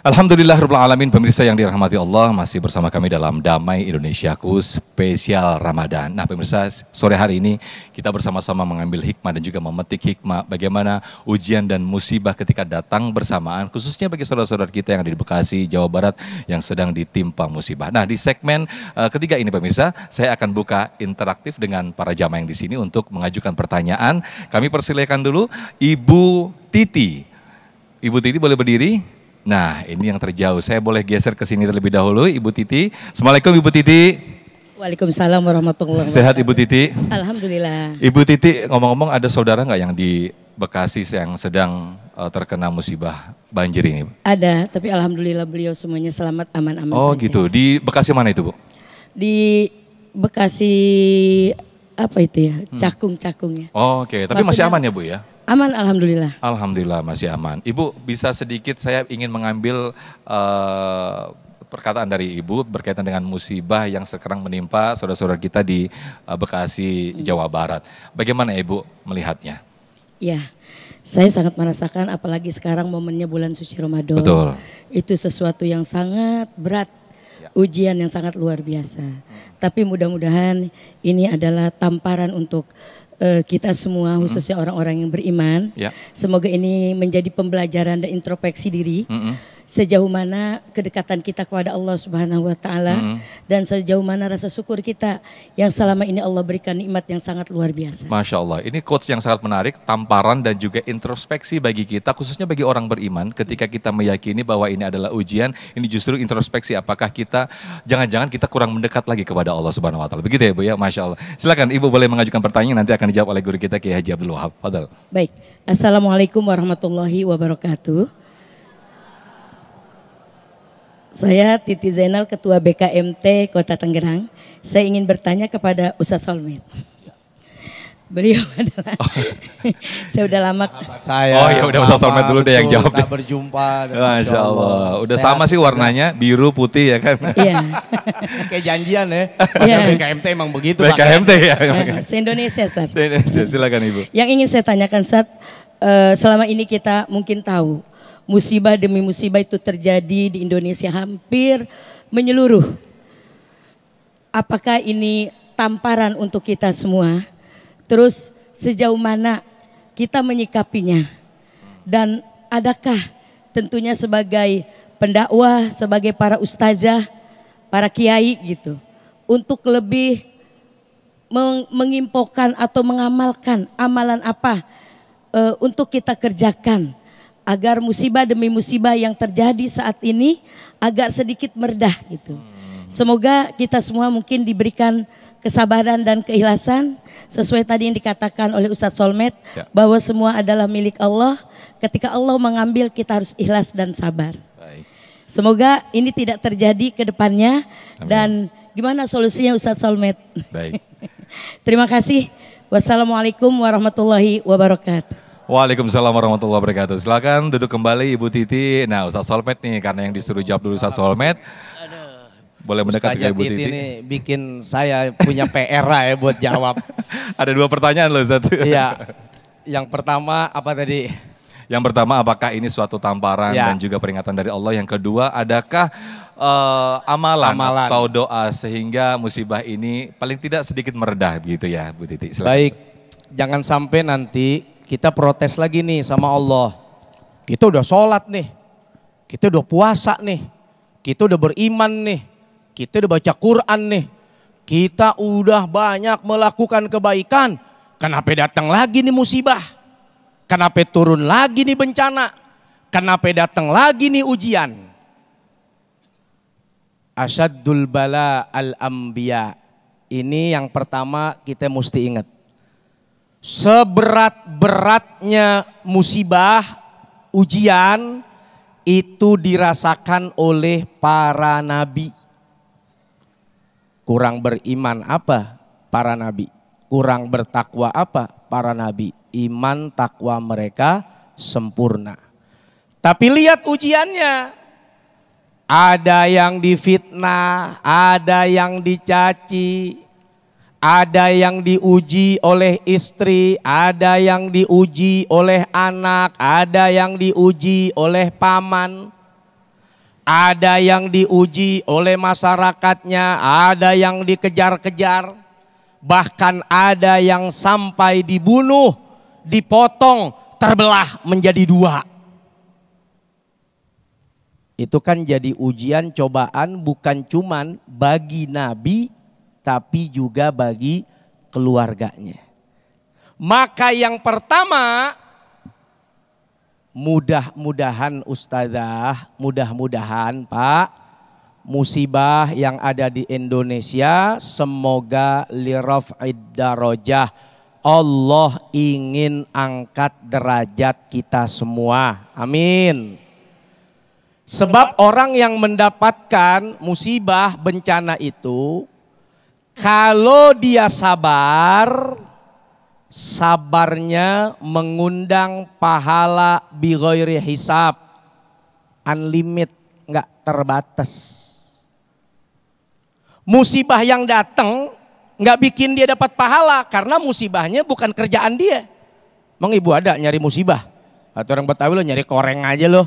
Alhamdulillahirabbil alamin, pemirsa yang dirahmati Allah, masih bersama kami dalam Damai Indonesiaku spesial Ramadan. Nah pemirsa, sore hari ini kita bersama-sama mengambil hikmah dan juga memetik hikmah bagaimana ujian dan musibah ketika datang bersamaan, khususnya bagi saudara-saudara kita yang ada di Bekasi, Jawa Barat yang sedang ditimpa musibah. Nah di segmen ketiga ini pemirsa, saya akan buka interaktif dengan para jamaah yang di sini untuk mengajukan pertanyaan. Kami persilakan dulu Ibu Titi. Ibu Titi boleh berdiri? Nah, ini yang terjauh. Saya boleh geser ke sini terlebih dahulu, Ibu Titi. Assalamualaikum Ibu Titi. Waalaikumsalam warahmatullahi wabarakatuh. Sehat Ibu Titi? Alhamdulillah. Ibu Titi, ngomong-ngomong ada saudara nggak yang di Bekasi yang sedang terkena musibah banjir ini? Ada, tapi alhamdulillah beliau semuanya selamat aman-aman saja. Oh gitu, di Bekasi mana itu Bu? Di Bekasi apa itu ya, Cakung-Cakung ya. Oh, oke, tapi masih aman ya Bu ya? Aman alhamdulillah. Alhamdulillah masih aman. Ibu bisa sedikit saya ingin mengambil perkataan dari Ibu berkaitan dengan musibah yang sekarang menimpa saudara-saudara kita di Bekasi, Jawa Barat. Bagaimana Ibu melihatnya? Ya, saya sangat merasakan apalagi sekarang momennya bulan suci Ramadan. Betul. Itu sesuatu yang sangat berat, ujian yang sangat luar biasa. Tapi mudah-mudahan ini adalah tamparan untuk kita semua, khususnya orang-orang yang beriman. Semoga ini menjadi pembelajaran dan introspeksi diri. Sejauh mana kedekatan kita kepada Allah Subhanahu wa Ta'ala, dan sejauh mana rasa syukur kita yang selama ini Allah berikan nikmat yang sangat luar biasa. Masya Allah, ini quotes yang sangat menarik, tamparan dan juga introspeksi bagi kita, khususnya bagi orang beriman. Ketika kita meyakini bahwa ini adalah ujian, ini justru introspeksi. Apakah kita, jangan-jangan kita kurang mendekat lagi kepada Allah Subhanahu wa Ta'ala. Begitu ya Bu ya, Masya Allah. Silakan Ibu boleh mengajukan pertanyaan, nanti akan dijawab oleh guru kita Kiai Haji Abdul Wahab. Fadal. Baik, Assalamualaikum warahmatullahi wabarakatuh. Saya Titi Zainal, Ketua BKMT Kota Tangerang. Saya ingin bertanya kepada Ustadz Solmed. Beliau adalah, saya udah lama. Saya. Oh ya udah Ustadz Solmed dulu deh yang jawab. Tak berjumpa. Masya Allah. Udah sama sih warnanya, biru putih ya kan. Iya. Kayak janjian ya. Iya. BKMT emang begitu. BKMT ya. Se-Indonesia Ustadz. Se-Indonesia, silakan Ibu. Yang ingin saya tanyakan Ustadz, selama ini kita mungkin tahu musibah demi musibah itu terjadi di Indonesia hampir menyeluruh. Apakah ini tamparan untuk kita semua? Terus sejauh mana kita menyikapinya? Dan adakah tentunya sebagai pendakwah, sebagai para ustazah, para kiai gitu, untuk lebih mengimpokan atau mengamalkan amalan apa untuk kita kerjakan agar musibah demi musibah yang terjadi saat ini agak sedikit meredah gitu. Semoga kita semua mungkin diberikan kesabaran dan keikhlasan sesuai tadi yang dikatakan oleh Ustadz Solmed, bahwa semua adalah milik Allah. Ketika Allah mengambil, kita harus ikhlas dan sabar. Semoga ini tidak terjadi ke depannya. Dan gimana solusinya Ustadz Solmed? Baik. Terima kasih. Wassalamualaikum warahmatullahi wabarakatuh. Waalaikumsalam warahmatullahi wabarakatuh. Silakan duduk kembali Ibu Titi. Nah Ustadz Solmed nih, karena yang disuruh jawab dulu Ustadz Solmed. Boleh mendekat ke Ibu Titi. Ini bikin saya punya PR ya buat jawab. Ada dua pertanyaan loh Ustadz. Iya. Yang pertama apa tadi? Yang pertama, apakah ini suatu tamparan dan juga peringatan dari Allah? Yang kedua, adakah amalan atau doa sehingga musibah ini paling tidak sedikit meredah begitu ya Bu Titi? Silakan. Baik, jangan sampai nanti kita protes lagi nih sama Allah. Kita udah sholat nih, kita udah puasa nih, kita udah beriman nih, kita udah baca Quran nih, kita udah banyak melakukan kebaikan. Kenapa datang lagi nih musibah? Kenapa turun lagi nih bencana? Kenapa datang lagi nih ujian? Asyaddul bala al-anbiya. Ini yang pertama kita mesti ingat. Seberat-beratnya musibah, ujian itu dirasakan oleh para nabi. Kurang beriman apa? Para nabi. Kurang bertakwa apa? Para nabi. Iman takwa mereka sempurna. Tapi lihat ujiannya. Ada yang difitnah, ada yang dicaci, ada yang diuji oleh istri, ada yang diuji oleh anak, ada yang diuji oleh paman. ada yang diuji oleh masyarakatnya, ada yang dikejar-kejar, bahkan ada yang sampai dibunuh, dipotong, terbelah menjadi dua. Itu kan jadi ujian, cobaan bukan cuman bagi Nabi, tapi juga bagi keluarganya. Maka yang pertama, mudah-mudahan Ustazah, mudah-mudahan Pak, musibah yang ada di Indonesia semoga liraf'id darajah, Allah ingin angkat derajat kita semua. Amin. Sebab orang yang mendapatkan musibah bencana itu, kalau dia sabar, sabarnya mengundang pahala bighairi hisab, unlimited, nggak terbatas. Musibah yang datang nggak bikin dia dapat pahala karena musibahnya bukan kerjaan dia. Emang ibu ada nyari musibah? Atau orang Betawi lo nyari koreng aja loh.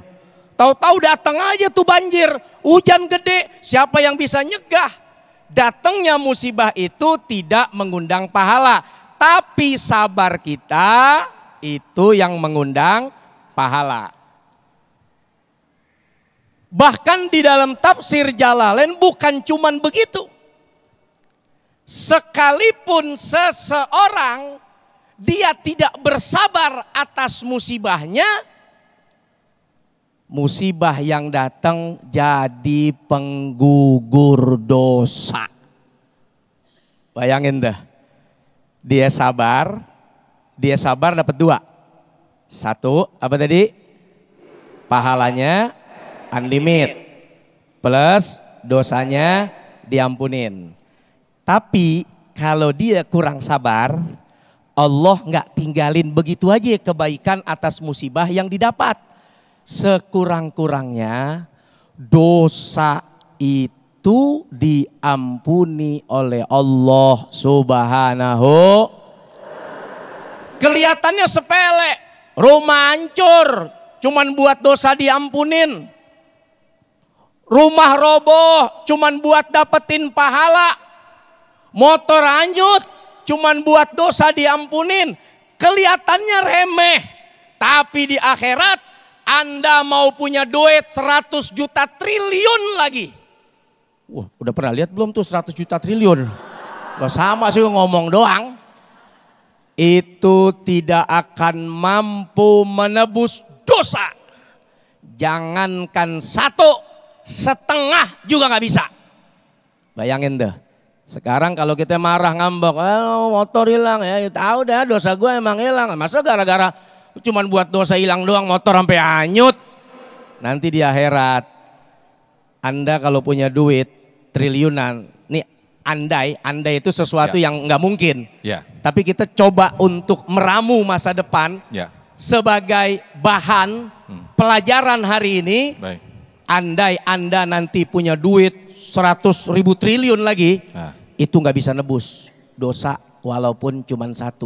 Tahu-tahu datang aja tuh banjir, hujan gede, siapa yang bisa nyegah? Datangnya musibah itu tidak mengundang pahala, tapi sabar kita itu yang mengundang pahala. Bahkan di dalam tafsir Jalalain bukan cuman begitu. Sekalipun seseorang dia tidak bersabar atas musibahnya, musibah yang datang jadi penggugur dosa. Bayangin dah. Dia sabar dapat dua. Satu, apa tadi? Pahalanya unlimited. Plus dosanya diampunin. Tapi kalau dia kurang sabar, Allah nggak tinggalin begitu aja kebaikan atas musibah yang didapat. Sekurang-kurangnya dosa itu diampuni oleh Allah Subhanahu. Kelihatannya sepele, rumah hancur, cuman buat dosa diampunin. Rumah roboh, cuman buat dapetin pahala. Motor hanyut, cuman buat dosa diampunin. Kelihatannya remeh, tapi di akhirat Anda mau punya duit 100 juta triliun lagi. Wah, udah pernah lihat belum tuh 100 juta triliun? Loh, sama sih ngomong doang. Itu tidak akan mampu menebus dosa. Jangankan 1,5 juga nggak bisa. Bayangin deh. Sekarang kalau kita marah ngambek, motor hilang ya, tahu dah dosa gue emang hilang. Masa gara-gara cuman buat dosa hilang doang motor sampai hanyut. Nanti di akhirat Anda kalau punya duit triliunan, nih andai itu sesuatu yang nggak mungkin. Tapi kita coba untuk meramu masa depan sebagai bahan pelajaran hari ini. Andai Anda nanti punya duit 100.000 triliun lagi, itu nggak bisa nebus dosa walaupun cuman 1.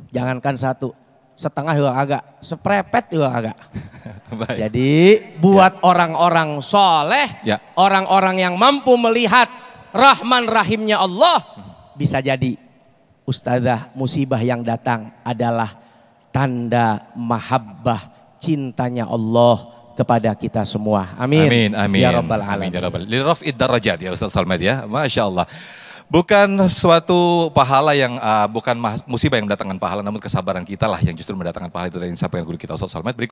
Jangankan 1. Setengah juga agak, seprepet juga agak. Jadi buat orang-orang soleh, orang-orang yang mampu melihat Rahman Rahimnya Allah, bisa jadi Ustazah musibah yang datang adalah tanda mahabbah cintanya Allah kepada kita semua. Amin. Amin. Ya Rabbal Alamin. Liraf'id darajat ya Ustaz Salmed ya. Masya Allah. Bukan suatu pahala yang, bukan musibah yang mendatangkan pahala, namun kesabaran kita lah yang justru mendatangkan pahala. Itu yang disampaikan guru kita Ustaz Salmed.